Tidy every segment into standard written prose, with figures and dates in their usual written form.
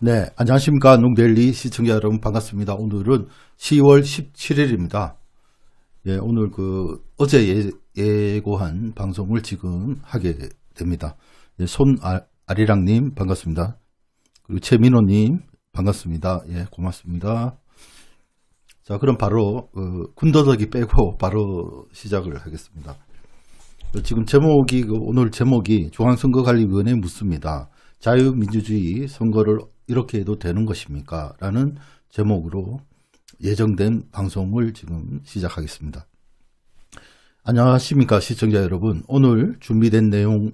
네, 안녕하십니까. 농데일리 시청자 여러분 반갑습니다. 오늘은 10월 17일입니다. 예, 오늘 어제 예고한 방송을 지금 하게 됩니다. 예, 손아리랑님 반갑습니다. 그리고 최민호님 반갑습니다. 예, 고맙습니다. 자, 그럼 바로 군더더기 빼고 바로 시작을 하겠습니다. 지금 오늘 제목이 중앙선거관리위원회에 묻습니다. 자유민주주의 선거를 이렇게 해도 되는 것입니까? 라는 제목으로 예정된 방송을 지금 시작하겠습니다. 안녕하십니까 시청자 여러분. 오늘 준비된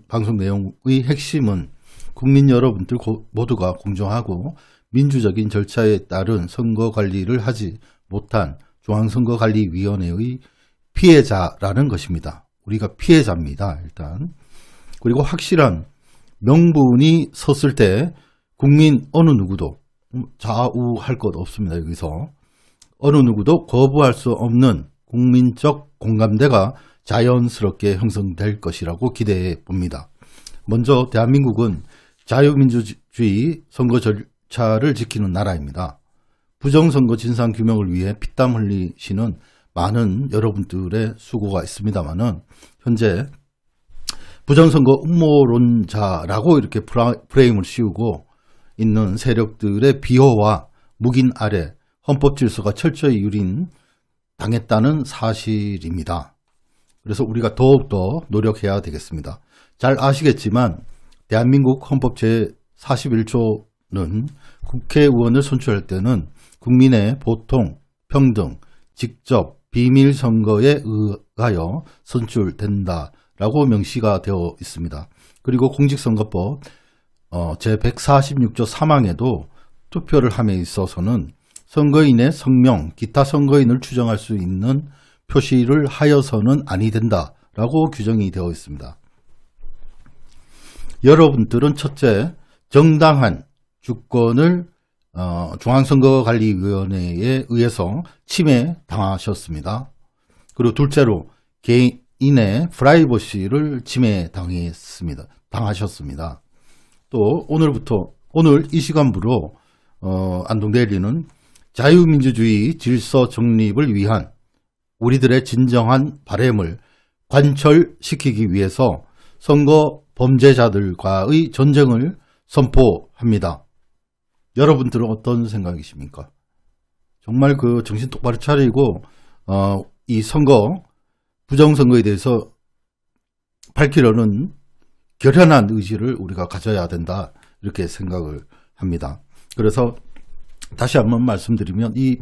방송 내용의 핵심은 국민 여러분들 모두가 공정하고 민주적인 절차에 따른 선거 관리를 하지 못한 중앙선거관리위원회의 피해자라는 것입니다. 우리가 피해자입니다. 일단. 그리고 확실한 명분이 섰을 때 국민 어느 누구도 좌우할 것 없습니다. 여기서 어느 누구도 거부할 수 없는 국민적 공감대가 자연스럽게 형성될 것이라고 기대해 봅니다. 먼저 대한민국은 자유민주주의 선거 절차를 지키는 나라입니다. 부정선거 진상규명을 위해 피땀 흘리시는 많은 여러분들의 수고가 있습니다만은 현재 부정선거 음모론자라고 이렇게 프레임을 씌우고 있는 세력들의 비호와 묵인 아래 헌법 질서가 철저히 유린당했다는 사실입니다. 그래서 우리가 더욱더 노력해야 되겠습니다. 잘 아시겠지만 대한민국 헌법 제41조는 국회의원을 선출할 때는 국민의 보통, 평등, 직접, 비밀 선거에 의하여 선출된다라고 명시가 되어 있습니다. 그리고 공직선거법 제146조 3항에도 투표를 함에 있어서는 선거인의 성명, 기타 선거인을 추정할 수 있는 표시를 하여서는 아니 된다라고 규정이 되어 있습니다. 여러분들은 첫째, 정당한 주권을 중앙선거관리위원회에 의해서 침해당하셨습니다. 그리고 둘째로 개인의 프라이버시를 당하셨습니다. 또 오늘 이 시간부로 안동데일리는 자유민주주의 질서 정립을 위한 우리들의 진정한 바람을 관철시키기 위해서 선거 범죄자들과의 전쟁을 선포합니다. 여러분들은 어떤 생각이십니까? 정말 정신 똑바로 차리고 이 부정선거에 대해서 밝히려는 결연한 의지를 우리가 가져야 된다 이렇게 생각을 합니다. 그래서 다시 한번 말씀드리면 이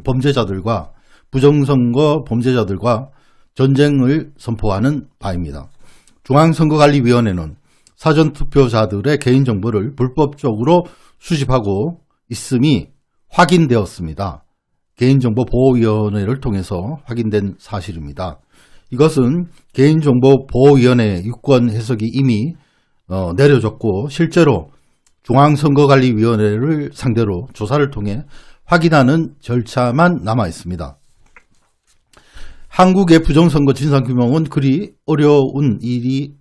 부정선거 범죄자들과 전쟁을 선포하는 바입니다. 중앙선거관리위원회는 사전투표자들의 개인정보를 불법적으로 수집하고 있음이 확인되었습니다. 개인정보보호위원회를 통해서 확인된 사실입니다. 이것은 개인정보보호위원회 유권 해석이 이미 내려졌고 실제로 중앙선거관리위원회를 상대로 조사를 통해 확인하는 절차만 남아 있습니다. 한국의 부정선거 진상규명은 그리 어려운 일이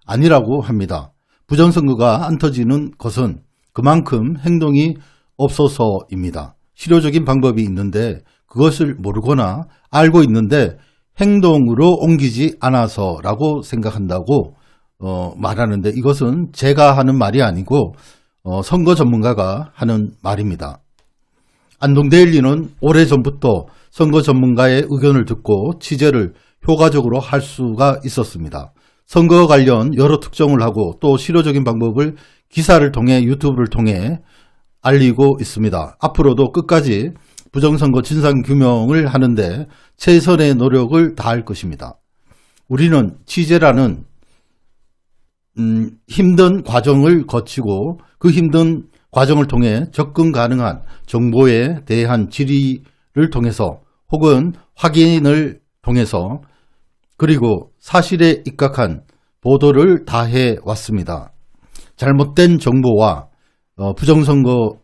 아니라고 합니다. 부정선거가 안 터지는 것은 그만큼 행동이 없어서입니다. 실효적인 방법이 있는데 그것을 모르거나 알고 있는데 행동으로 옮기지 않아서라고 생각한다고 말하는데 이것은 제가 하는 말이 아니고 선거 전문가가 하는 말입니다. 안동데일리는 오래전부터 선거 전문가의 의견을 듣고 취재를 효과적으로 할 수가 있었습니다. 선거 관련 여러 특정을 하고 또 실효적인 방법을 기사를 통해 유튜브를 통해 알리고 있습니다. 앞으로도 끝까지 부정선거 진상규명을 하는데 최선의 노력을 다할 것입니다. 우리는 취재라는 힘든 과정을 거치고 그 힘든 과정을 통해 접근 가능한 정보에 대한 질의를 통해서 혹은 확인을 통해서 그리고 사실에 입각한 보도를 다해 왔습니다. 잘못된 정보와 부정선거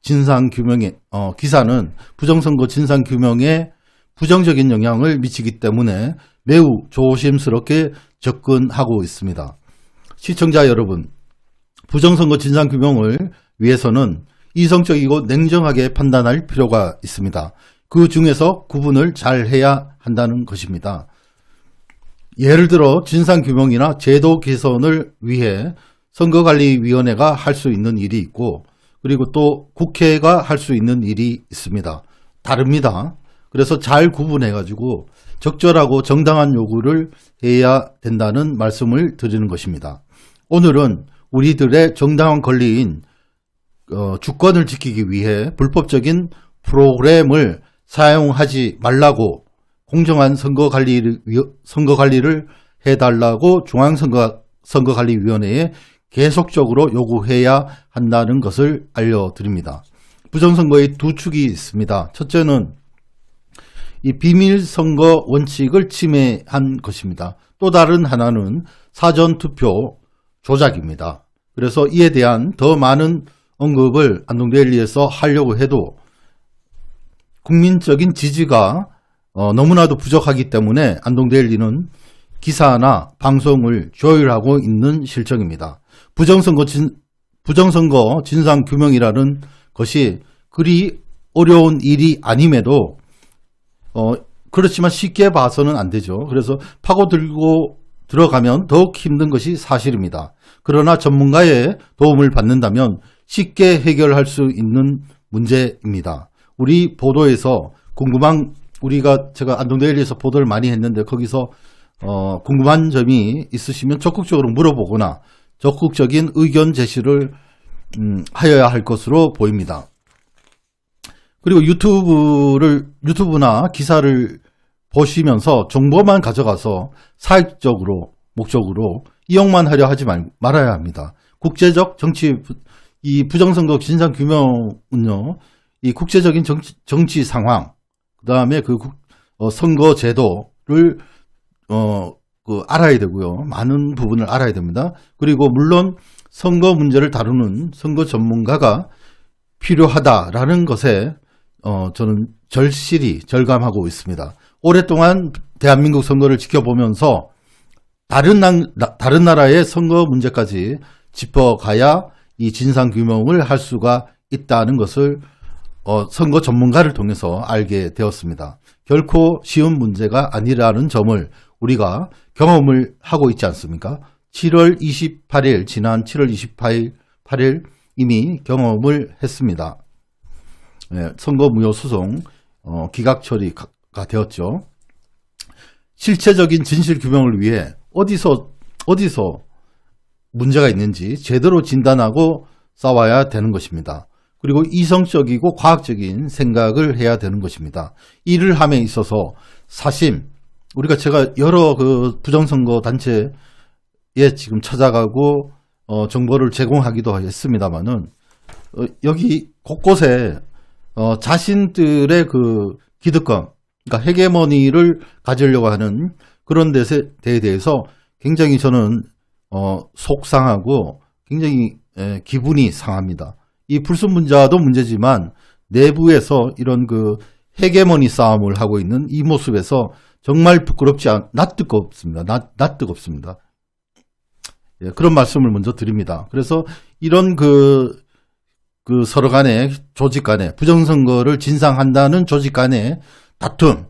진상규명의 기사는 부정선거 진상규명에 부정적인 영향을 미치기 때문에 매우 조심스럽게 접근하고 있습니다. 시청자 여러분, 부정선거 진상규명을 위해서는 이성적이고 냉정하게 판단할 필요가 있습니다. 그 중에서 구분을 잘 해야 한다는 것입니다. 예를 들어 진상규명이나 제도 개선을 위해 선거관리위원회가 할 수 있는 일이 있고, 그리고 또 국회가 할 수 있는 일이 있습니다. 다릅니다. 그래서 잘 구분해 가지고 적절하고 정당한 요구를 해야 된다는 말씀을 드리는 것입니다. 오늘은 우리들의 정당한 권리인 주권을 지키기 위해 불법적인 프로그램을 사용하지 말라고 공정한 선거관리를 해달라고 중앙선거관리위원회에 계속적으로 요구해야 한다는 것을 알려드립니다. 부정선거의 두 축이 있습니다. 첫째는 이 비밀선거 원칙을 침해한 것입니다. 또 다른 하나는 사전투표 조작입니다. 그래서 이에 대한 더 많은 언급을 안동데일리에서 하려고 해도 국민적인 지지가 너무나도 부족하기 때문에 안동데일리는 기사나 방송을 조율하고 있는 실정입니다. 부정선거 진상규명이라는 것이 그리 어려운 일이 아님에도 그렇지만 쉽게 봐서는 안 되죠. 그래서 파고들고 들어가면 더욱 힘든 것이 사실입니다. 그러나 전문가의 도움을 받는다면 쉽게 해결할 수 있는 문제입니다. 우리 보도에서 제가 안동데일리에서 보도를 많이 했는데 거기서 궁금한 점이 있으시면 적극적으로 물어보거나 적극적인 의견 제시를 하여야 할 것으로 보입니다. 그리고 유튜브나 기사를 보시면서 정보만 가져가서 사익적으로 목적으로 이용만 하려 하지 말아야 합니다. 국제적 이 부정선거 진상규명은요, 이 국제적인 정치 상황, 그 다음에 선거 제도를 알아야 되고요. 많은 부분을 알아야 됩니다. 그리고 물론 선거 문제를 다루는 선거 전문가가 필요하다라는 것에 저는 절실히 절감하고 있습니다. 오랫동안 대한민국 선거를 지켜보면서 다른 나라의 선거 문제까지 짚어가야 이 진상규명을 할 수가 있다는 것을 선거 전문가를 통해서 알게 되었습니다. 결코 쉬운 문제가 아니라는 점을 우리가 경험을 하고 있지 않습니까? 7월 28일, 지난 7월 28일 이미 경험을 했습니다. 선거 무효 소송 기각 처리가 되었죠. 실체적인 진실 규명을 위해 어디서 문제가 있는지 제대로 진단하고 싸워야 되는 것입니다. 그리고 이성적이고 과학적인 생각을 해야 되는 것입니다. 일을 함에 있어서 사심, 제가 여러 부정선거 단체에 지금 찾아가고 정보를 제공하기도 했습니다만은 여기 곳곳에 자신들의 기득권, 그러니까 헤게모니를 가지려고 하는 그런 데에 대해서 굉장히 저는 속상하고 굉장히 기분이 상합니다. 이 불순분자도 문제지만 내부에서 이런 헤게모니 싸움을 하고 있는 이 모습에서 정말 낯뜨겁습니다. 낯뜨겁습니다. 그런 말씀을 먼저 드립니다. 그래서 이런 서로 간의 조직 간에 부정선거를 진상한다는 조직 간의 다툼,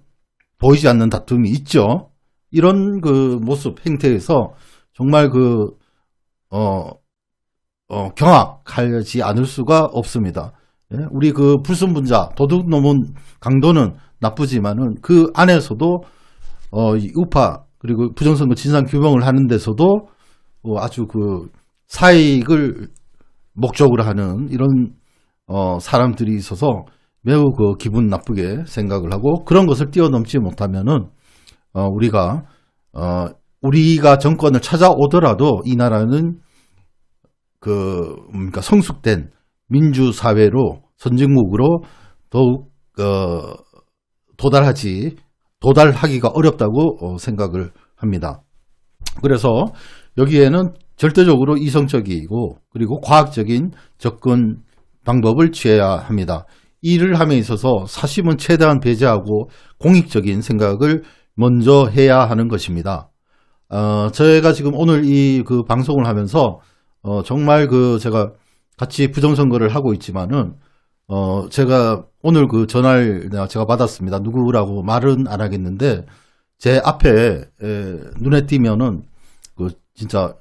보이지 않는 다툼이 있죠. 이런 모습, 행태에서 정말 경악하지 않을 수가 없습니다. 우리 불순분자, 도둑놈은 강도는 나쁘지만은 그 안에서도 이 우파 그리고 부정선거 진상규명을 하는 데서도 아주 사익을 목적으로 하는 이런 사람들이 있어서 매우 기분 나쁘게 생각을 하고, 그런 것을 뛰어넘지 못하면은 우리가 정권을 찾아오더라도 이 나라는 성숙된 민주사회로 선진국으로 더욱 도달하기가 어렵다고 생각을 합니다. 그래서 여기에는 절대적으로 이성적이고 그리고 과학적인 접근 방법을 취해야 합니다. 일을 함에 있어서 사심은 최대한 배제하고 공익적인 생각을 먼저 해야 하는 것입니다. 저희가 지금 오늘 이 방송을 하면서 정말 제가 같이 부정선거를 하고 있지만은 제가 오늘 그 전화를 제가 받았습니다. 누구라고 말은 안 하겠는데 제 앞에 눈에 띄면은 그 진짜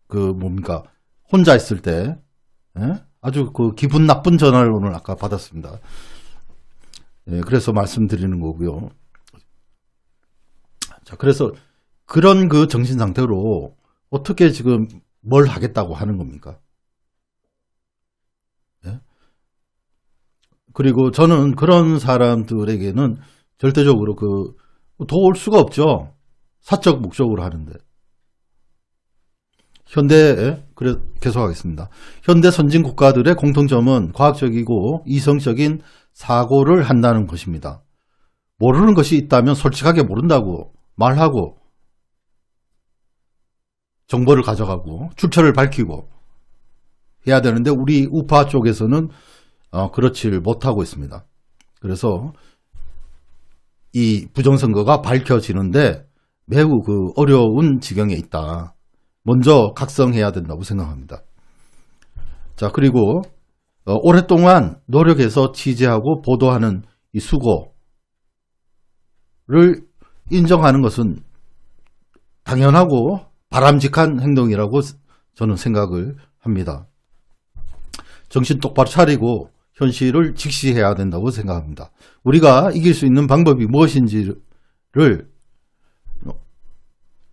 그 뭡니까 혼자 있을 때 아주 그 기분 나쁜 전화를 오늘 아까 받았습니다. 그래서 말씀드리는 거고요. 자, 그래서 그런 그 정신 상태로 어떻게 지금 뭘 하겠다고 하는 겁니까? 그리고 저는 그런 사람들에게는 절대적으로 도울 수가 없죠. 사적 목적으로 하는데. 그래, 계속하겠습니다. 현대 선진 국가들의 공통점은 과학적이고 이성적인 사고를 한다는 것입니다. 모르는 것이 있다면 솔직하게 모른다고 말하고 정보를 가져가고 출처를 밝히고 해야 되는데 우리 우파 쪽에서는 그렇지를 못하고 있습니다. 그래서 이 부정선거가 밝혀지는데 매우 어려운 지경에 있다. 먼저 각성해야 된다고 생각합니다. 자, 그리고 오랫동안 노력해서 취재하고 보도하는 이 수고를 인정하는 것은 당연하고 바람직한 행동이라고 저는 생각을 합니다. 정신 똑바로 차리고 현실을 직시해야 된다고 생각합니다. 우리가 이길 수 있는 방법이 무엇인지를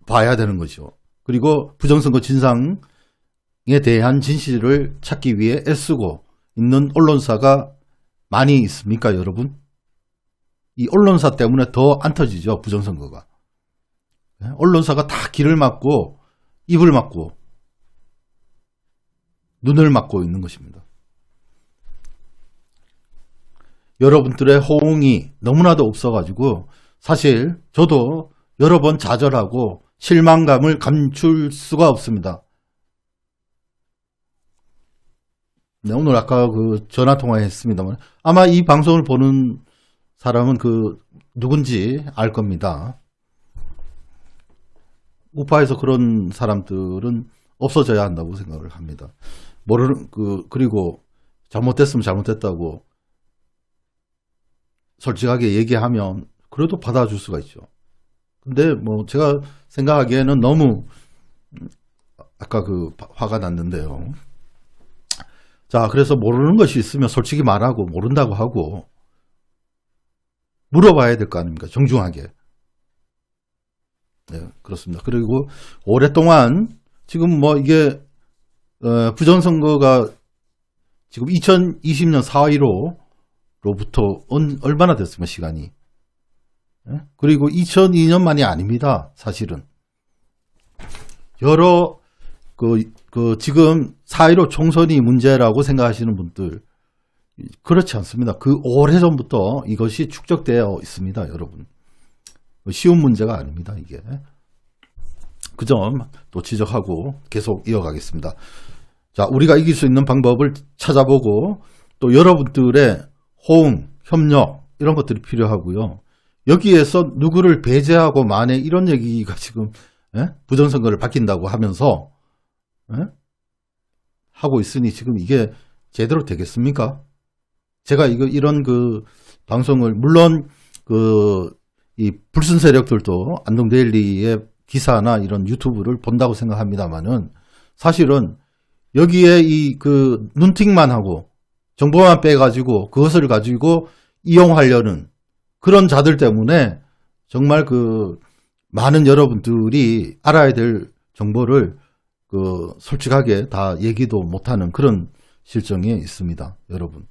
봐야 되는 거죠. 그리고 부정선거 진상에 대한 진실을 찾기 위해 애쓰고 있는 언론사가 많이 있습니까, 여러분? 이 언론사 때문에 더 안 터지죠, 부정선거가. 언론사가 다 귀를 막고 입을 막고 눈을 막고 있는 것입니다. 여러분들의 호응이 너무나도 없어가지고 사실 저도 여러 번 좌절하고 실망감을 감출 수가 없습니다. 네, 오늘 아까 전화통화 했습니다만 아마 이 방송을 보는 사람은 누군지 알 겁니다. 우파에서 그런 사람들은 없어져야 한다고 생각을 합니다. 그리고 잘못됐으면 잘못됐다고 솔직하게 얘기하면 그래도 받아줄 수가 있죠. 근데 제가 생각하기에는 너무 아까 화가 났는데요. 자, 그래서 모르는 것이 있으면 솔직히 말하고 모른다고 하고 물어봐야 될 거 아닙니까? 정중하게. 네, 그렇습니다. 그리고 오랫동안 지금 이게 부정선거가 지금 2020년 4.15로부터 얼마나 됐습니까? 시간이. 그리고 2002년만이 아닙니다. 사실은. 여러 지금 4.15 총선이 문제라고 생각하시는 분들 그렇지 않습니다. 오래전부터 이것이 축적되어 있습니다. 여러분. 쉬운 문제가 아닙니다. 이게. 그 점 또 지적하고 계속 이어가겠습니다. 자, 우리가 이길 수 있는 방법을 찾아보고 또 여러분들의 호응, 협력 이런 것들이 필요하고요. 여기에서 누구를 배제하고 만에 이런 얘기가 지금 부정선거를 밝힌다고 하면서 하고 있으니 지금 이게 제대로 되겠습니까? 제가 이런 방송을 물론 이 불순 세력들도 안동데일리의 기사나 이런 유튜브를 본다고 생각합니다만은 사실은 여기에 눈팅만 하고 정보만 빼가지고 그것을 가지고 이용하려는 그런 자들 때문에 정말 많은 여러분들이 알아야 될 정보를 솔직하게 다 얘기도 못하는 그런 실정에 있습니다. 여러분.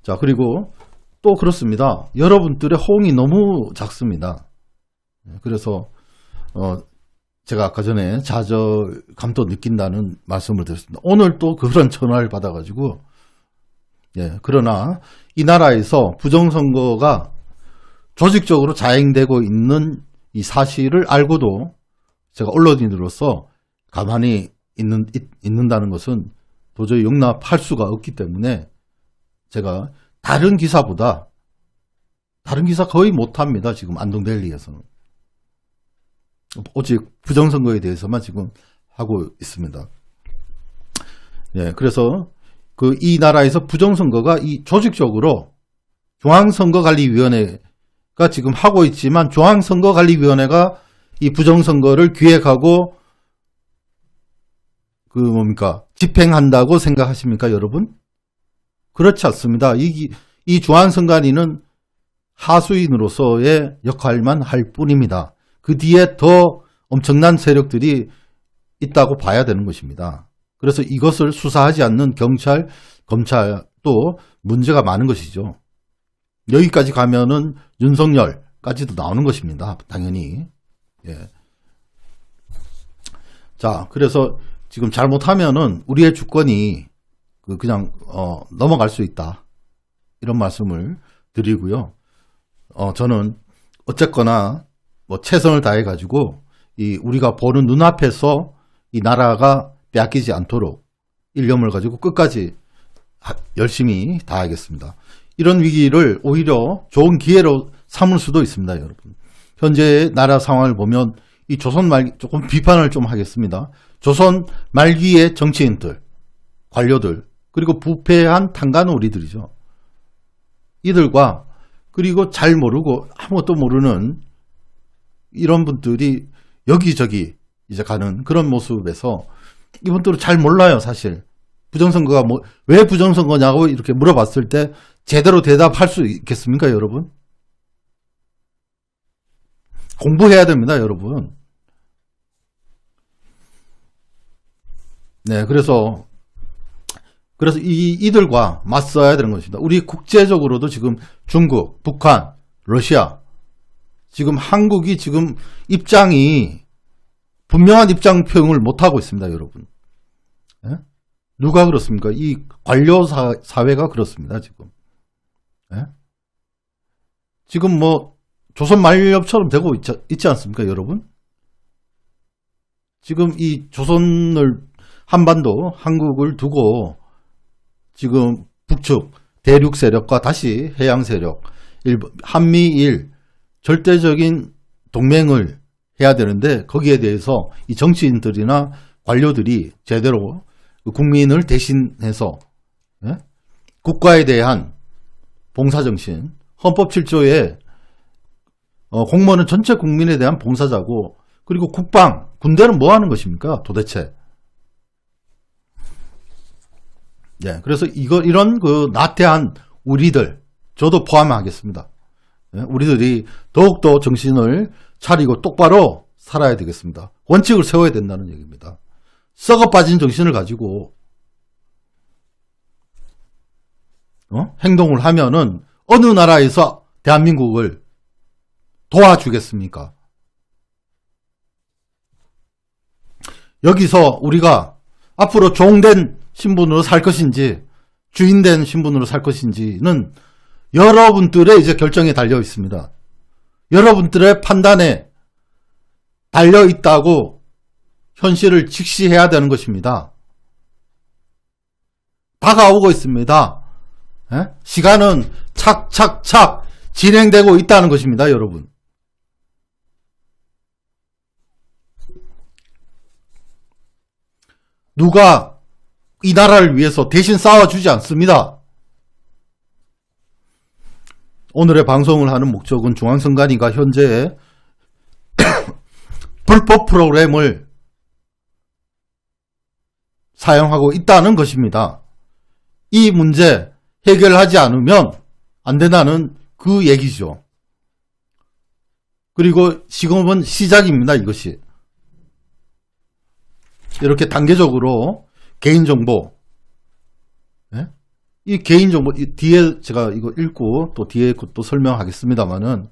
자, 그리고 또 그렇습니다. 여러분들의 호응이 너무 작습니다. 그래서 제가 아까 전에 좌절감도 느낀다는 말씀을 드렸습니다. 오늘 또 그런 전화를 받아가지고 그러나 이 나라에서 부정선거가 조직적으로 자행되고 있는 이 사실을 알고도 제가 언론인으로서 가만히 있는다는 것은 도저히 용납할 수가 없기 때문에 제가 다른 기사 거의 못합니다. 지금 안동데일리에서는. 오직 부정선거에 대해서만 지금 하고 있습니다. 예, 그래서 이 나라에서 부정선거가 이 조직적으로 중앙선거관리위원회가 지금 하고 있지만 중앙선거관리위원회가 이 부정선거를 기획하고 집행한다고 생각하십니까, 여러분? 그렇지 않습니다. 이 중앙선관위는 하수인으로서의 역할만 할 뿐입니다. 그 뒤에 더 엄청난 세력들이 있다고 봐야 되는 것입니다. 그래서 이것을 수사하지 않는 경찰, 검찰도 문제가 많은 것이죠. 여기까지 가면은 윤석열까지도 나오는 것입니다. 당연히. 예. 자, 그래서 지금 잘못하면은 우리의 주권이 그냥 넘어갈 수 있다. 이런 말씀을 드리고요. 저는 어쨌거나 최선을 다해 가지고 우리가 보는 눈앞에서 이 나라가 빼앗기지 않도록 일념을 가지고 끝까지 열심히 다하겠습니다. 이런 위기를 오히려 좋은 기회로 삼을 수도 있습니다, 여러분. 현재의 나라 상황을 보면 이 조선 말기, 조금 비판을 좀 하겠습니다. 조선 말기의 정치인들, 관료들, 그리고 부패한 탄간오리들이죠. 이들과 그리고 잘 모르고 아무것도 모르는 이런 분들이 여기저기 이제 가는 그런 모습에서 이분들은 잘 몰라요, 사실. 부정선거가 왜 부정선거냐고 이렇게 물어봤을 때 제대로 대답할 수 있겠습니까, 여러분? 공부해야 됩니다, 여러분. 네, 그래서 이들과 맞서야 되는 것입니다. 우리 국제적으로도 지금 중국, 북한, 러시아, 지금 한국이 지금 입장이 분명한 입장 표명을 못하고 있습니다, 여러분. 예? 누가 그렇습니까? 이 관료 사회가 그렇습니다, 지금. 예? 지금 조선 말렵처럼 되고 있지 않습니까, 여러분? 지금 이 조선을 한반도, 한국을 두고 지금 북측 대륙 세력과 다시 해양 세력, 한미일 절대적인 동맹을 해야 되는데 거기에 대해서 이 정치인들이나 관료들이 제대로 국민을 대신해서 국가에 대한 봉사정신, 헌법 7조에 공무원은 전체 국민에 대한 봉사자고, 그리고 국방, 군대는 뭐 하는 것입니까, 도대체? 예, 그래서 이런 나태한 우리들, 저도 포함하겠습니다. 예, 우리들이 더욱더 정신을 차리고 똑바로 살아야 되겠습니다. 원칙을 세워야 된다는 얘기입니다. 썩어 빠진 정신을 가지고 행동을 하면은 어느 나라에서 대한민국을 도와주겠습니까? 여기서 우리가 앞으로 종된 신분으로 살 것인지 주인된 신분으로 살 것인지는 여러분들의 이제 결정에 달려 있습니다. 여러분들의 판단에 달려 있다고 현실을 직시해야 되는 것입니다. 다가오고 있습니다. 예? 시간은 착착착 진행되고 있다는 것입니다, 여러분. 누가 이 나라를 위해서 대신 싸워주지 않습니다. 오늘의 방송을 하는 목적은 중앙선관위가 현재 불법 프로그램을 사용하고 있다는 것입니다. 이 문제 해결하지 않으면 안 된다는 그 얘기죠. 그리고 지금은 시작입니다, 이것이. 이렇게 단계적으로 개인정보, 예? 이 개인정보, 뒤에 제가 이거 읽고 또 뒤에 것도 설명하겠습니다만은,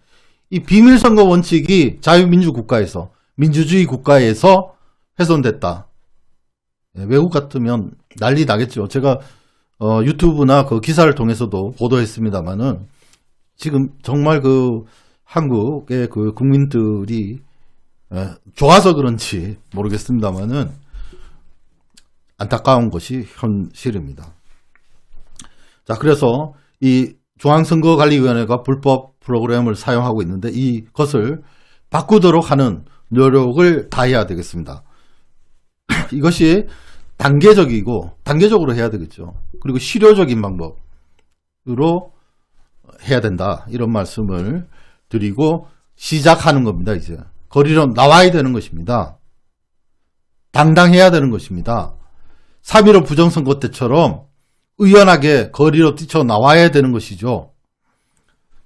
이 비밀선거 원칙이 자유민주국가에서, 민주주의 국가에서 훼손됐다. 예, 외국 같으면 난리 나겠죠. 제가 유튜브나 그 기사를 통해서도 보도했습니다만은, 지금 정말 한국의 국민들이 좋아서 그런지 모르겠습니다만은 안타까운 것이 현실입니다. 자, 그래서 이 중앙선거관리위원회가 불법 프로그램을 사용하고 있는데 이것을 바꾸도록 하는 노력을 다해야 되겠습니다. 이것이 단계적으로 해야 되겠죠. 그리고 실효적인 방법으로 해야 된다. 이런 말씀을 드리고 시작하는 겁니다. 이제 거리로 나와야 되는 것입니다. 당당해야 되는 것입니다. 3.15 부정선거 때처럼 의연하게 거리로 뛰쳐나와야 되는 것이죠.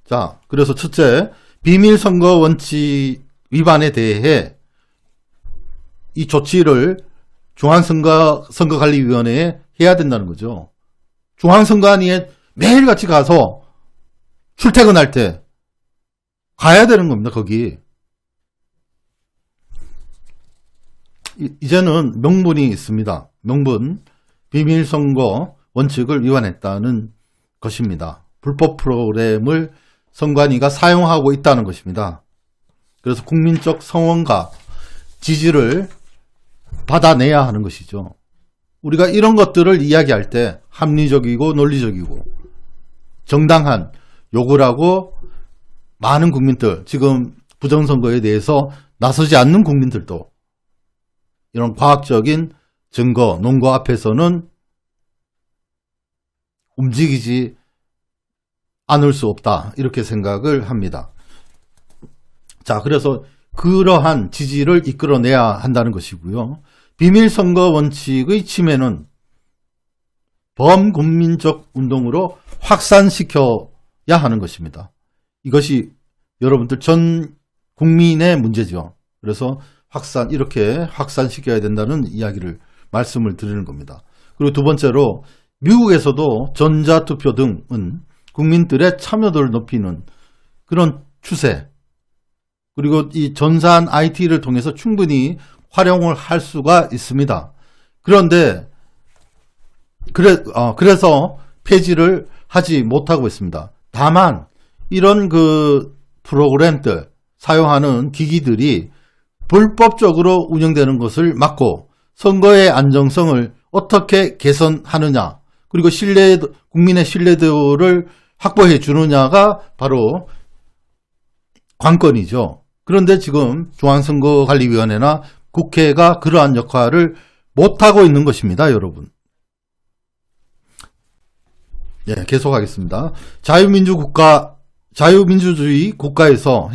자, 그래서 첫째, 비밀선거 원칙 위반에 대해 이 조치를 중앙선거관리위원회에 해야 된다는 거죠. 중앙선관위에 매일같이 가서 출퇴근할 때 가야 되는 겁니다. 거기. 이제는 명분이 있습니다. 명분. 비밀선거 원칙을 위반했다는 것입니다. 불법 프로그램을 선관위가 사용하고 있다는 것입니다. 그래서 국민적 성원과 지지를 받아내야 하는 것이죠. 우리가 이런 것들을 이야기할 때 합리적이고 논리적이고 정당한 요구를 하고 많은 국민들, 지금 부정선거에 대해서 나서지 않는 국민들도 이런 과학적인 증거, 논거 앞에서는 움직이지 않을 수 없다. 이렇게 생각을 합니다. 자, 그래서 그러한 지지를 이끌어내야 한다는 것이고요. 비밀선거 원칙의 침해는 범국민적 운동으로 확산시켜야 하는 것입니다. 이것이 여러분들 전 국민의 문제죠. 그래서 이렇게 확산시켜야 된다는 이야기를 말씀을 드리는 겁니다. 그리고 두 번째로 미국에서도 전자투표 등은 국민들의 참여도를 높이는 그런 추세, 그리고 이 전산 IT를 통해서 충분히 활용을 할 수가 있습니다. 그런데 그래서 폐지를 하지 못하고 있습니다. 다만 이런 그 프로그램들, 사용하는 기기들이 불법적으로 운영되는 것을 막고 선거의 안정성을 어떻게 개선하느냐, 그리고 국민의 신뢰도를 확보해 주느냐가 바로 관건이죠. 그런데 지금 중앙선거관리위원회나 국회가 그러한 역할을 못하고 있는 것입니다. 여러분. 예, 계속하겠습니다. 자유민주주의 국가에서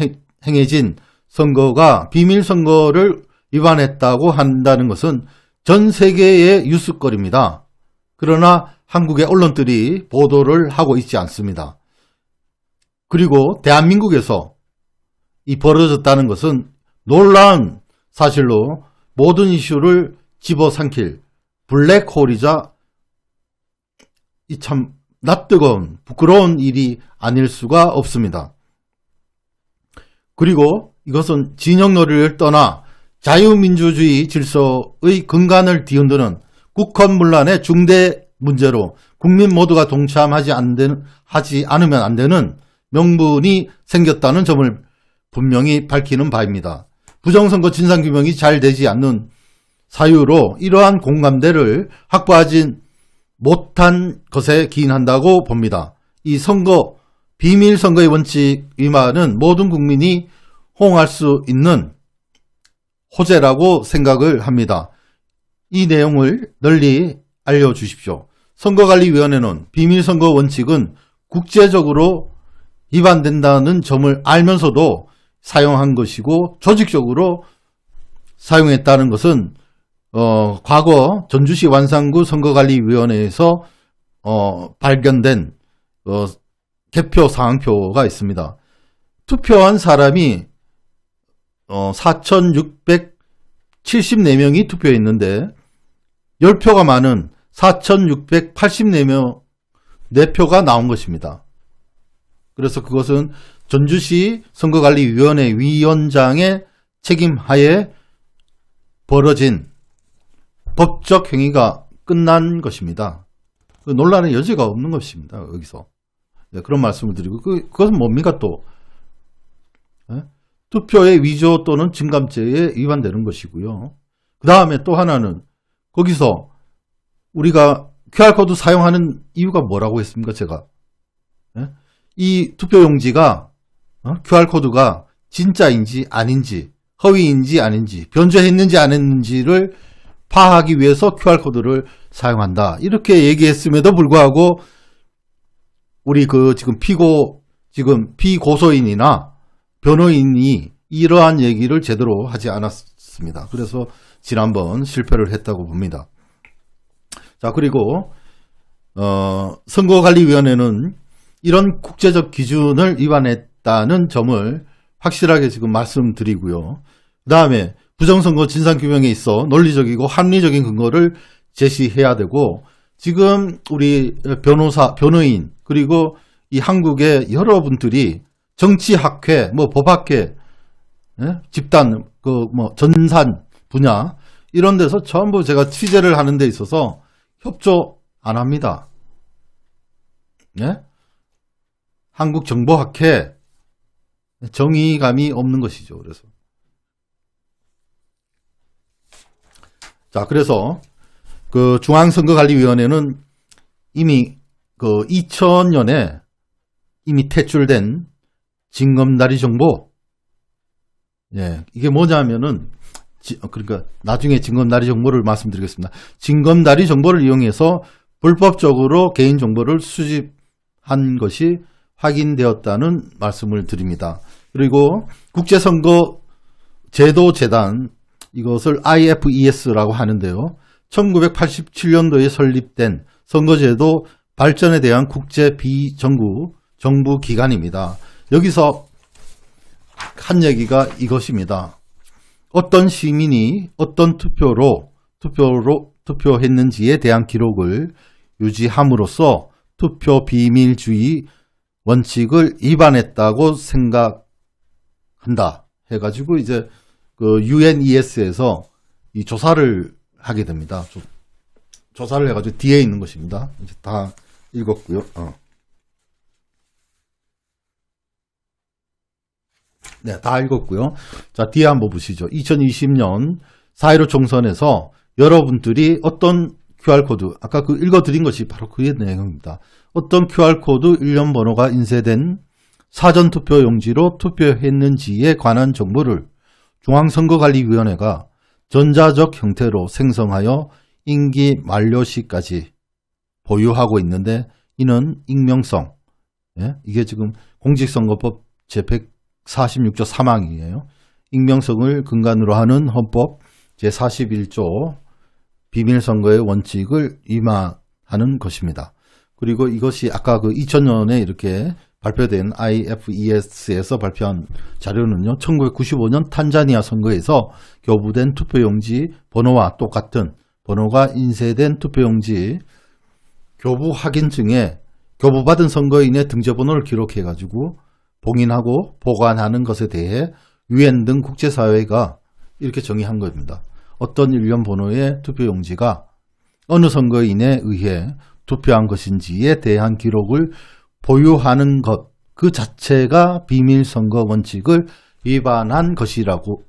행해진 선거가 비밀선거를 위반했다고 한다는 것은 전 세계의 뉴스거리입니다. 그러나 한국의 언론들이 보도를 하고 있지 않습니다. 그리고 대한민국에서 이 벌어졌다는 것은 놀라운 사실로 모든 이슈를 집어삼킬 블랙홀이자 이 참 낯뜨거운 부끄러운 일이 아닐 수가 없습니다. 그리고 이것은 진영놀이를 떠나 자유민주주의 질서의 근간을 뒤흔드는 국헌문란의 중대 문제로 국민 모두가 동참하지 않으면 안 되는 명분이 생겼다는 점을 분명히 밝히는 바입니다. 부정선거 진상규명이 잘 되지 않는 사유로 이러한 공감대를 확보하지 못한 것에 기인한다고 봅니다. 이 비밀선거의 원칙 위반은 모든 국민이 호응할 수 있는 호재라고 생각을 합니다. 이 내용을 널리 알려주십시오. 선거관리위원회는 비밀선거 원칙은 국제적으로 위반된다는 점을 알면서도 사용한 것이고, 조직적으로 사용했다는 것은 과거 전주시 완산구 선거관리위원회에서 발견된 개표 상황표가 있습니다. 투표한 사람이 4,674명이 투표했는데 10표가 많은 4,684명 4표가 나온 것입니다. 그래서 그것은 전주시 선거관리위원회 위원장의 책임하에 벌어진 법적 행위가 끝난 것입니다. 논란의 여지가 없는 것입니다. 여기서. 네, 그런 말씀을 드리고, 그것은 뭡니까 또? 네? 투표의 위조 또는 증감죄에 위반되는 것이고요. 그 다음에 또 하나는 거기서 우리가 QR코드 사용하는 이유가 뭐라고 했습니까? 제가. 네? 이 투표용지가 QR코드가 진짜인지 아닌지, 허위인지 아닌지, 변조했는지 안 했는지를 파악하기 위해서 QR코드를 사용한다. 이렇게 얘기했음에도 불구하고 우리 지금 피고소인이나 변호인이 이러한 얘기를 제대로 하지 않았습니다. 그래서 지난번 실패를 했다고 봅니다. 자, 그리고 선거관리위원회는 이런 국제적 기준을 위반했다는 점을 확실하게 지금 말씀드리고요. 그 다음에 부정선거 진상규명에 있어 논리적이고 합리적인 근거를 제시해야 되고, 지금 우리 변호인, 그리고 이 한국의 여러분들이 정치학회, 법학회, 집단, 전산 분야, 이런 데서 전부 제가 취재를 하는 데 있어서 협조 안 합니다. 한국정보학회, 정의감이 없는 것이죠. 그래서. 자, 그래서 중앙선거관리위원회는 이미 2000년에 이미 퇴출된 징검다리 정보, 이게 뭐냐면은, 그러니까 나중에 징검다리 정보를 말씀드리겠습니다. 징검다리 정보를 이용해서 불법적으로 개인정보를 수집한 것이 확인되었다는 말씀을 드립니다. 그리고 국제선거제도재단, 이것을 IFES라고 하는데요. 1987년도에 설립된 선거제도 발전에 대한 국제 비정부 정부 기관입니다. 여기서 한 얘기가 이것입니다. 어떤 시민이 어떤 투표했는지에 대한 기록을 유지함으로써 투표 비밀주의 원칙을 위반했다고 생각한다 해가지고 이제 UNES에서 이 조사를 하게 됩니다. 조사를 해가지고 뒤에 있는 것입니다. 이제 다 읽었고요. 네, 다 읽었고요. 자, 뒤에 한번 보시죠. 2020년 4.15 총선에서 여러분들이 어떤 QR코드, 아까 읽어드린 것이 바로 그 내용입니다. 어떤 QR코드 일련 번호가 인쇄된 사전투표용지로 투표했는지에 관한 정보를 중앙선거관리위원회가 전자적 형태로 생성하여 임기 만료 시까지 보유하고 있는데, 이는 익명성, 이게 지금 공직선거법 제146조 3항이에요. 익명성을 근간으로 하는 헌법 제41조 비밀선거의 원칙을 위반하는 것입니다. 그리고 이것이 아까 2000년에 이렇게 발표된 IFES에서 발표한 자료는요, 1995년 탄자니아 선거에서 교부된 투표용지 번호와 똑같은 번호가 인쇄된 투표용지 교부 확인증에 교부받은 선거인의 등재번호를 기록해가지고 봉인하고 보관하는 것에 대해 유엔 등 국제사회가 이렇게 정의한 겁니다. 어떤 일련 번호의 투표용지가 어느 선거인에 의해 투표한 것인지에 대한 기록을 보유하는 것, 그 자체가 비밀선거 원칙을 위반한 것이라고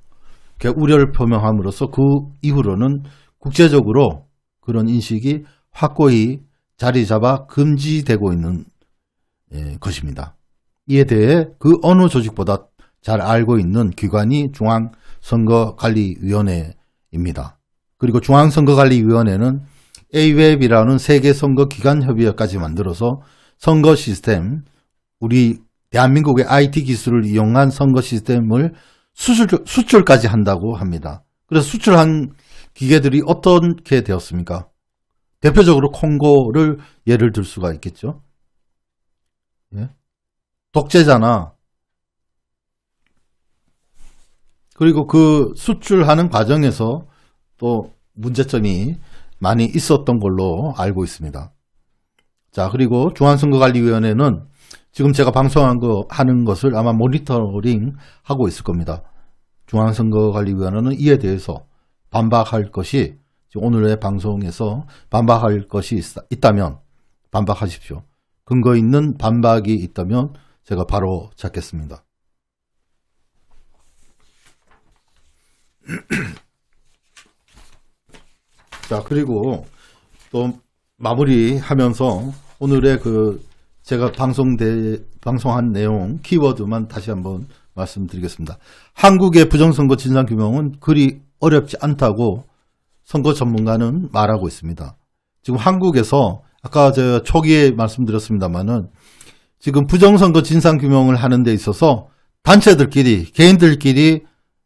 우려를 표명함으로써 그 이후로는 국제적으로 그런 인식이 확고히 자리 잡아 금지되고 있는 것입니다. 이에 대해 그 어느 조직보다 잘 알고 있는 기관이 중앙선거관리위원회입니다. 그리고 중앙선거관리위원회는 AWEB이라는 세계선거기관협의회까지 만들어서 선거 시스템, 우리 대한민국의 IT 기술을 이용한 선거 시스템을 수출까지 한다고 합니다. 그래서 수출한 기계들이 어떻게 되었습니까? 대표적으로 콩고를 예를 들 수가 있겠죠. 독재잖아. 그리고 그 수출하는 과정에서 또 문제점이 많이 있었던 걸로 알고 있습니다. 자, 그리고 중앙선거관리위원회는 지금 제가 하는 것을 아마 모니터링 하고 있을 겁니다. 중앙선거관리위원회는 이에 대해서 반박할 것이, 오늘의 방송에서 반박할 것이 있다면 반박하십시오. 근거 있는 반박이 있다면 제가 바로 잡겠습니다. 자, 그리고 또 마무리하면서 오늘의 제가 방송한 내용 키워드만 다시 한번 말씀드리겠습니다. 한국의 부정선거 진상규명은 그리 어렵지 않다고 선거 전문가는 말하고 있습니다. 지금 한국에서 아까 저 초기에 말씀드렸습니다만은 지금 부정선거 진상규명을 하는 데 있어서 단체들끼리, 개인들끼리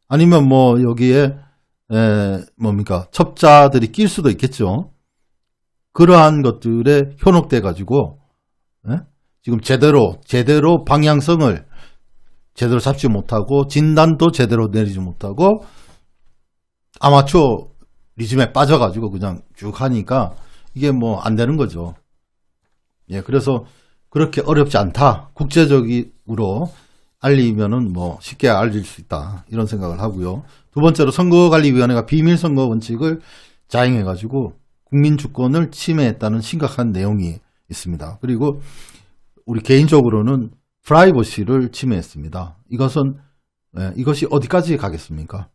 아니면 뭐 여기에 뭡니까 첩자들이 낄 수도 있겠죠. 그러한 것들에 현혹돼 가지고 지금 제대로 방향성을 제대로 잡지 못하고 진단도 제대로 내리지 못하고 아마추어 리즘에 빠져가지고 그냥 쭉 하니까 이게 뭐 안 되는 거죠. 예, 그래서 그렇게 어렵지 않다. 국제적으로 알리면은 뭐 쉽게 알릴 수 있다. 이런 생각을 하고요. 두 번째로 선거관리위원회가 비밀선거 원칙을 자행해가지고 국민 주권을 침해했다는 심각한 내용이 있습니다. 그리고 우리 개인적으로는 프라이버시를 침해했습니다. 이것이 어디까지 가겠습니까?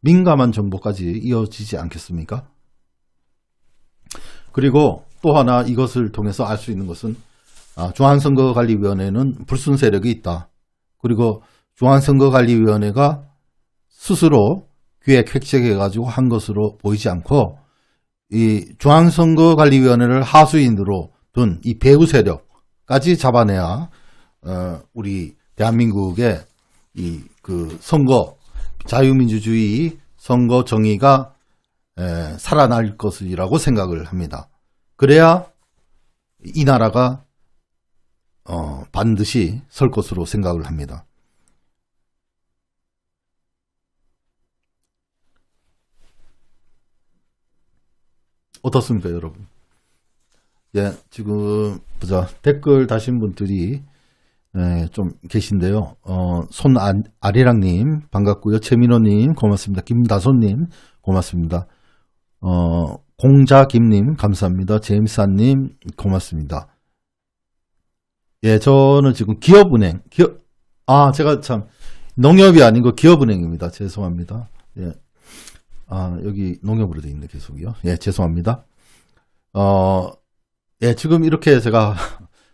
민감한 정보까지 이어지지 않겠습니까? 그리고 또 하나 이것을 통해서 알 수 있는 것은 중앙선거관리위원회는 불순 세력이 있다. 그리고 중앙선거관리위원회가 스스로 기획 획책해가지고 한 것으로 보이지 않고 이 중앙선거관리위원회를 하수인으로 둔 이 배후 세력까지 잡아내야 우리 대한민국의 이 그 선거 자유민주주의 선거 정의가 살아날 것이라고 생각을 합니다. 그래야 이 나라가 반드시 설 것으로 생각을 합니다. 어떻습니까, 여러분? 예, 지금 보자 댓글 다신 분들이 좀 계신데요. 손아리랑님 반갑고요. 최민호님 고맙습니다. 김다솜님 고맙습니다. 공자김님 감사합니다. 제임스님 고맙습니다. 예, 저는 지금 기업은행 제가 참 농협이 아닌 거 기업은행입니다. 죄송합니다. 예, 여기 농협으로 되어 있네 계속이요. 예, 죄송합니다. 예, 지금 이렇게 제가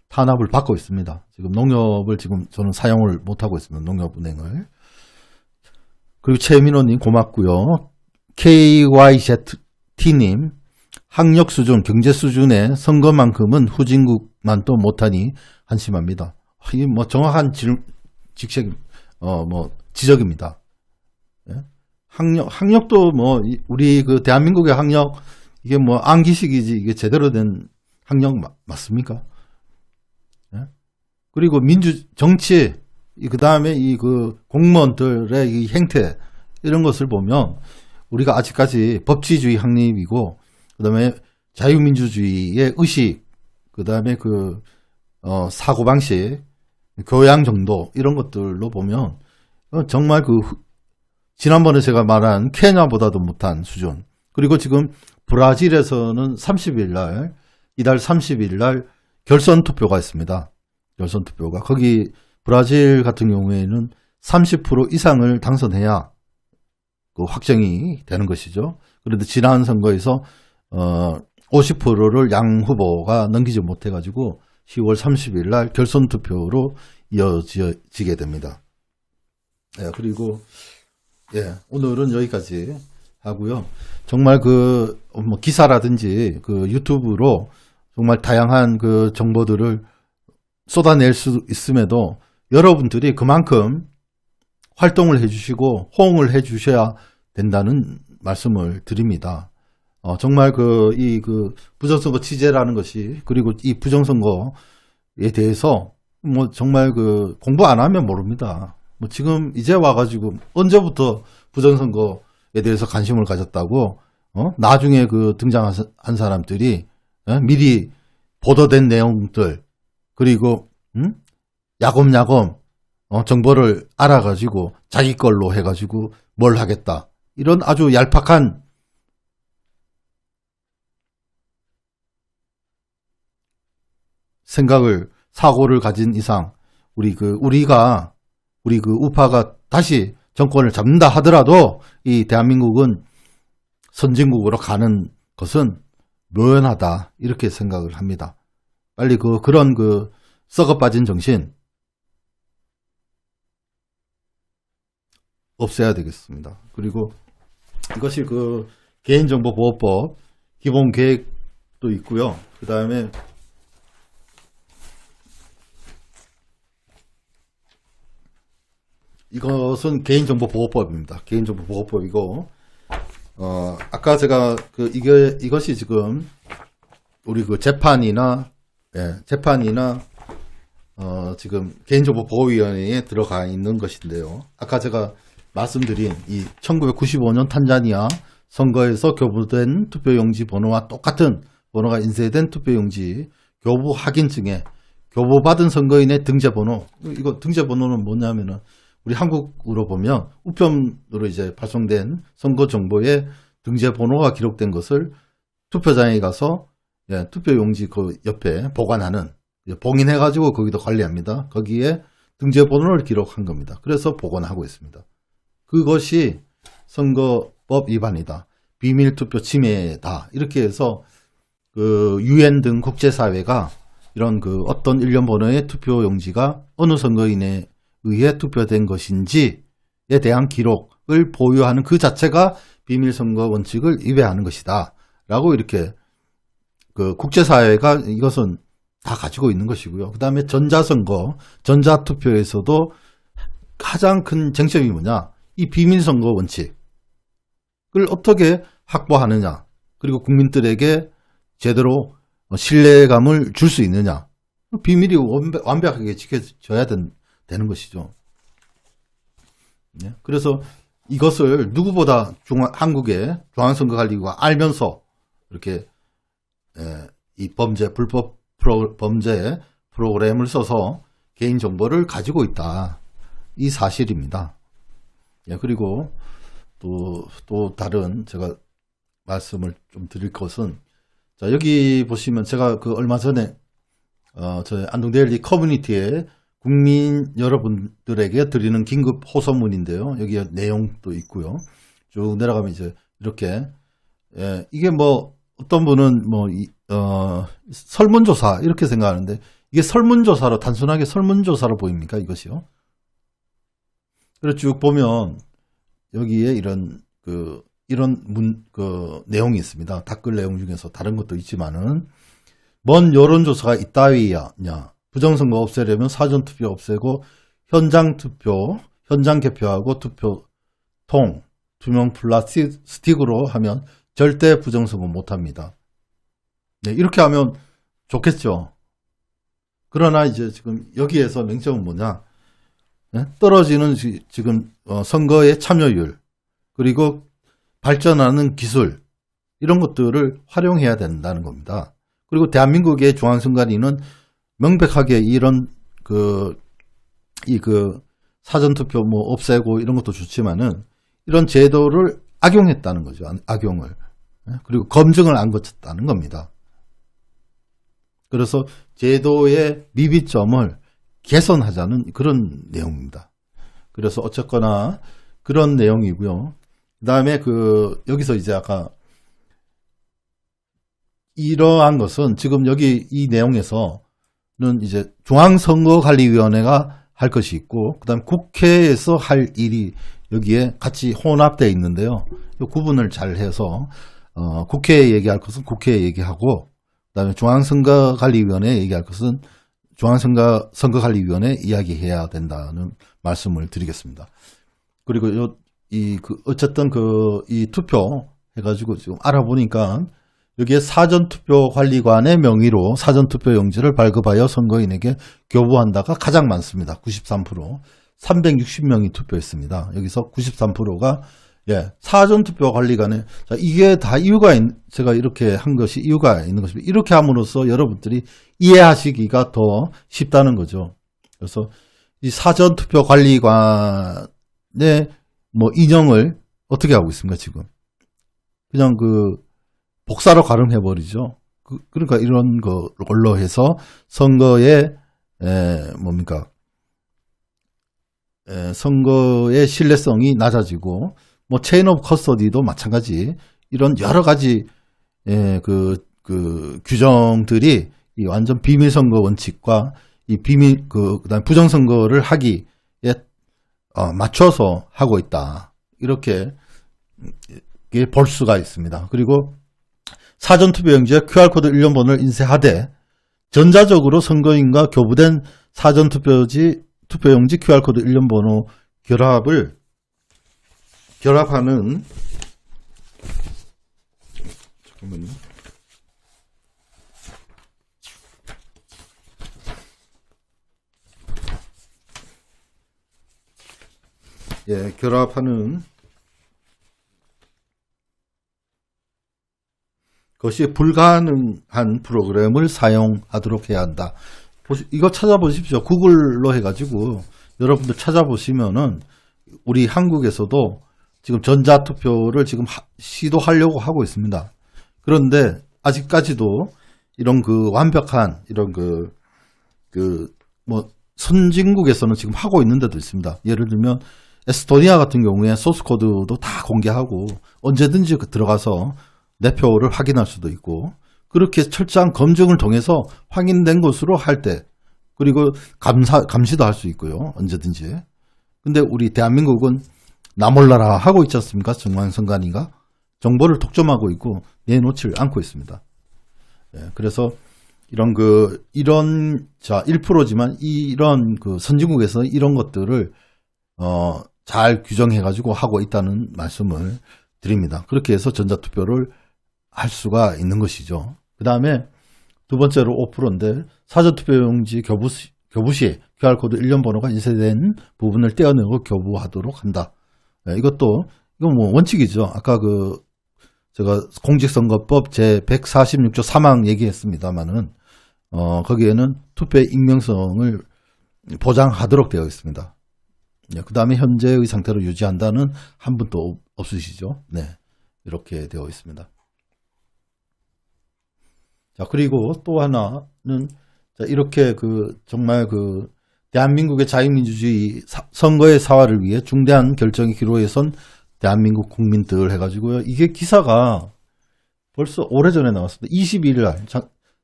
탄압을 받고 있습니다. 지금 농협을 지금 저는 사용을 못하고 있습니다. 농협은행을. 그리고 최민호님 고맙고요. KYZT님 학력 수준, 경제 수준의 선거만큼은 후진국만도 못하니 한심합니다. 이게 뭐 정확한 지적입니다. 예? 학력도 뭐 우리 그 대한민국의 학력 이게 뭐 안기식이지 이게 제대로 된 학력 맞습니까? 예? 그리고 정치 그 다음에 이 그 공무원들의 이 행태 이런 것을 보면 우리가 아직까지 법치주의 확립이고 그 다음에 자유민주주의의 의식 그 다음에 그 사고방식 교양 정도 이런 것들로 보면 정말 그 지난번에 제가 말한 케냐보다도 못한 수준. 그리고 지금 브라질에서는 30일 날 이달 30일 날 결선 투표가 있습니다. 결선 투표가 거기 브라질 같은 경우에는 30% 이상을 당선해야 그 확정이 되는 것이죠. 그런데 지난 선거에서 50%를 양 후보가 넘기지 못해가지고 10월 30일 날 결선 투표로 이어지게 됩니다. 예, 그리고 예, 오늘은 여기까지 하고요. 정말 그 뭐 기사라든지 그 유튜브로 정말 다양한 그 정보들을 쏟아낼 수 있음에도 여러분들이 그만큼 활동을 해주시고 호응을 해주셔야 된다는 말씀을 드립니다. 정말 이 부정선거 취재라는 것이 그리고 이 부정선거에 대해서 뭐 정말 그 공부 안 하면 모릅니다. 뭐 지금 이제 와가지고 언제부터 부정선거에 대해서 관심을 가졌다고 나중에 그 등장한 사람들이 미리 보도된 내용들 그리고 야곱야곱 정보를 알아가지고 자기 걸로 해가지고 뭘 하겠다 이런 아주 얄팍한 사고를 가진 이상 우리가 우파가 다시 정권을 잡는다 하더라도 이 대한민국은 선진국으로 가는 것은 묘연하다 이렇게 생각을 합니다. 빨리 그런 썩어 빠진 정신 없애야 되겠습니다. 그리고 이것이 개인정보보호법 기본 계획도 있고요. 그 다음에 이것은 개인정보보호법입니다. 개인정보보호법이고, 아까 제가 이것이 지금 우리 그 재판이나 지금 개인정보보호위원회에 들어가 있는 것인데요. 아까 제가 말씀드린 이 1995년 탄자니아 선거에서 교부된 투표용지 번호와 똑같은 번호가 인쇄된 투표용지 교부 확인증에 교부받은 선거인의 등재번호, 이거 등재번호는 뭐냐면은 우리 한국으로 보면 우편으로 이제 발송된 선거 정보에 등재번호가 기록된 것을 투표장에 가서 투표용지 그 옆에 보관하는, 봉인해가지고 거기도 관리합니다. 거기에 등재번호를 기록한 겁니다. 그래서 보관하고 있습니다. 그것이 선거법 위반이다, 비밀투표 침해다, 이렇게 해서 그 UN 등 국제사회가 이런 그 어떤 일련 번호의 투표용지가 어느 선거인에 의해 투표된 것인지에 대한 기록을 보유하는 그 자체가 비밀선거 원칙을 위배하는 것이다 라고 이렇게 그 국제사회가 이것은 다 가지고 있는 것이고요. 그 다음에 전자선거, 전자투표에서도 가장 큰 쟁점이 뭐냐, 이 비밀선거 원칙을 어떻게 확보하느냐, 그리고 국민들에게 제대로 신뢰감을 줄 수 있느냐, 비밀이 완벽하게 지켜져야 되는 것이죠. 그래서 이것을 누구보다 한국의 중앙선거관리위가 알면서 이렇게 이 불법 범죄 프로그램을 써서 개인정보를 가지고 있다, 이 사실입니다. 그리고 또 다른 제가 말씀을 좀 드릴 것은, 자, 여기 보시면 제가 그 얼마 전에 저희 안동데일리 커뮤니티에 국민 여러분들에게 드리는 긴급 호소문인데요. 여기에 내용도 있고요. 쭉 내려가면 이제 이렇게, 이게 뭐 어떤 분은 뭐 설문조사 이렇게 생각하는데, 이게 설문조사로, 단순하게 설문조사로 보입니까, 이것이요? 그래서 쭉 보면 여기에 이런 내용이 있습니다. 댓글 내용 중에서 다른 것도 있지만은, 뭔 여론조사가 있다위냐, 부정선거 없애려면 사전투표 없애고 현장 개표하고 투표통 투명 플라스틱으로 하면 절대 부정선거 못합니다. 이렇게 하면 좋겠죠. 그러나 이제 지금 여기에서 맹점은 뭐냐, 떨어지는 지금 선거의 참여율, 그리고 발전하는 기술, 이런 것들을 활용해야 된다는 겁니다. 그리고 대한민국의 중앙선관위는 명백하게 이런 사전투표 뭐 없애고 이런 것도 좋지만은 이런 제도를 악용했다는 거죠. 악용을. 그리고 검증을 안 거쳤다는 겁니다. 그래서 제도의 미비점을 개선하자는 그런 내용입니다. 그래서 어쨌거나 그런 내용이고요. 그 다음에 여기서 이제 아까 이러한 것은 지금 여기 이 내용에서는 이제 중앙선거관리위원회가 할 것이 있고, 그 다음에 국회에서 할 일이 여기에 같이 혼합되어 있는데요. 이 구분을 잘 해서, 국회에 얘기할 것은 국회에 얘기하고, 그 다음에 중앙선거관리위원회에 얘기할 것은 중앙선거관리위원회에 이야기해야 된다는 말씀을 드리겠습니다. 그리고 어쨌든 이 투표 해가지고 지금 알아보니까 여기에 사전투표관리관의 명의로 사전투표용지를 발급하여 선거인에게 교부한다가 가장 많습니다. 93%. 360명이 투표했습니다. 여기서 93%가 사전투표관리관에, 자, 이게 다 제가 이렇게 한 것이 이유가 있는 것입니다. 이렇게 함으로써 여러분들이 이해하시기가 더 쉽다는 거죠. 그래서 이 사전투표관리관의 뭐 인형을 어떻게 하고 있습니까, 지금? 그냥 복사로 가름해버리죠. 그러니까 이런 걸로 해서 선거의, 선거의 신뢰성이 낮아지고, 뭐, 체인 오브 커스터디도 마찬가지, 이런 여러 가지, 규정들이 이 완전 비밀선거 원칙과 이 그다음 부정선거를 하기에, 맞춰서 하고 있다. 이렇게 볼 수가 있습니다. 그리고 사전투표용지에 QR코드 1년번호를 인쇄하되 전자적으로 선거인과 교부된 사전투표용지 QR코드 1년번호 결합하는 잠깐만요. 결합하는 것이 불가능한 프로그램을 사용하도록 해야 한다. 이거 찾아보십시오. 구글로 해가지고 여러분들 찾아보시면은 우리 한국에서도 지금 전자투표를 지금 시도하려고 하고 있습니다. 그런데 아직까지도 이런 완벽한 이런 선진국에서는 지금 하고 있는 데도 있습니다. 예를 들면 에스토니아 같은 경우에 소스코드도 다 공개하고 언제든지 들어가서 내 표를 확인할 수도 있고, 그렇게 철저한 검증을 통해서 확인된 것으로 할 때, 그리고 감시도 할 수 있고요. 언제든지. 근데 우리 대한민국은 나 몰라라 하고 있지 않습니까? 중앙선관위가 정보를 독점하고 있고 내놓지 않고 있습니다. 그래서 이런 1%지만 이런 선진국에서 이런 것들을 잘 규정해가지고 하고 있다는 말씀을 드립니다. 그렇게 해서 전자투표를 할 수가 있는 것이죠. 그 다음에 두 번째로 5%인데 사전투표용지 교부 시 QR코드 1년 번호가 인쇄된 부분을 떼어내고 교부하도록 한다. 이건 원칙이죠. 아까 제가 공직선거법 제146조 3항 얘기했습니다만은 거기에는 투표의 익명성을 보장하도록 되어 있습니다. 그 다음에 현재의 상태로 유지한다는 한 분도 없으시죠. 네, 이렇게 되어 있습니다. 자, 그리고 또 하나는 이렇게 정말 대한민국의 자유민주주의 선거의 사활을 위해 중대한 결정이 기로에 선 대한민국 국민들 해가지고요. 이게 기사가 벌써 오래전에 나왔습니다. 22일 날,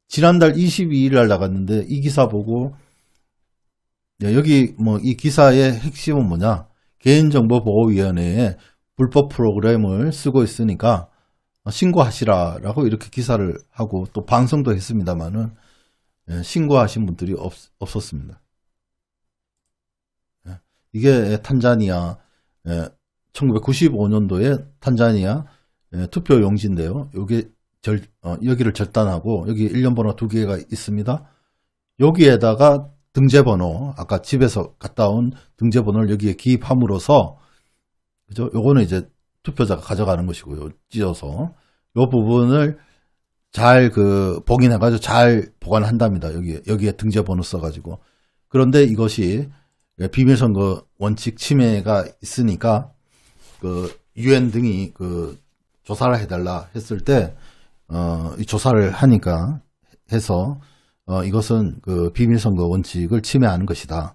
지난달 22일 날 나갔는데 이 기사 보고 여기 이 기사의 핵심은 뭐냐? 개인정보보호위원회에 불법 프로그램을 쓰고 있으니까 신고하시라라고 이렇게 기사를 하고 또 방송도 했습니다만은 신고하신 분들이 없었습니다. 이게 탄자니아 1995년도에 탄자니아 투표용지인데요. 여기를 절단하고 여기 1년 번호 2개가 있습니다. 여기에다가 등재번호, 아까 집에서 갔다 온 등재번호를 여기에 기입함으로써, 그죠? 요거는 이제 투표자가 가져가는 것이고요. 찢어서. 요 부분을 잘 봉인해가지고 잘 보관한답니다. 여기에 등재번호 써가지고. 그런데 이것이 비밀선거 원칙 침해가 있으니까, UN 등이 조사를 해달라 했을 때, 이 조사를 하니까 해서, 이것은 비밀선거 원칙을 침해하는 것이다.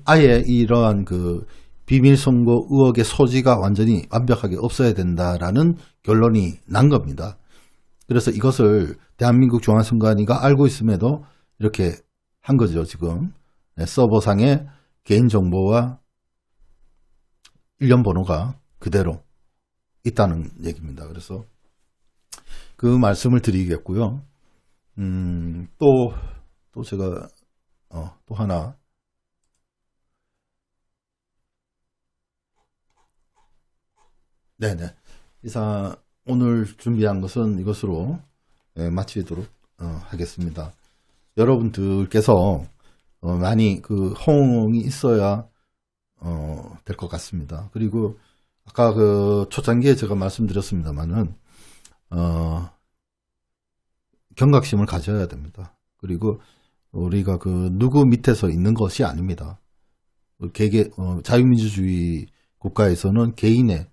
아예 이러한 비밀선거 의혹의 소지가 완벽하게 없어야 된다라는 결론이 난 겁니다. 그래서 이것을 대한민국 중앙선관위가 알고 있음에도 이렇게 한 거죠, 지금. 서버상에 개인정보와 일련 번호가 그대로 있다는 얘기입니다. 그래서 그 말씀을 드리겠고요. 또 제가, 또 하나. 네네. 오늘 준비한 것은 이것으로 마치도록 하겠습니다. 여러분들께서 많이 호응이 있어야 될 것 같습니다. 그리고 아까 초창기에 제가 말씀드렸습니다만은 경각심을 가져야 됩니다. 그리고 우리가 누구 밑에서 있는 것이 아닙니다. 자유민주주의 국가에서는 개인의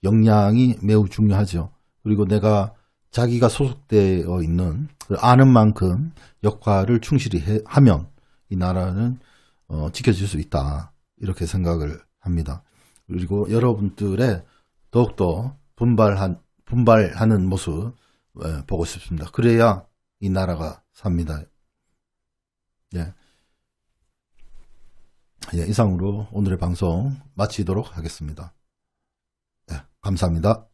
역량이 매우 중요하죠. 그리고 자기가 소속되어 있는 아는 만큼 역할을 충실히 하면 이 나라는 지켜질 수 있다. 이렇게 생각을 합니다. 그리고 여러분들의 더욱더 분발하는 모습 보고 싶습니다. 그래야 이 나라가 삽니다. 예. 이상으로 오늘의 방송 마치도록 하겠습니다. 감사합니다.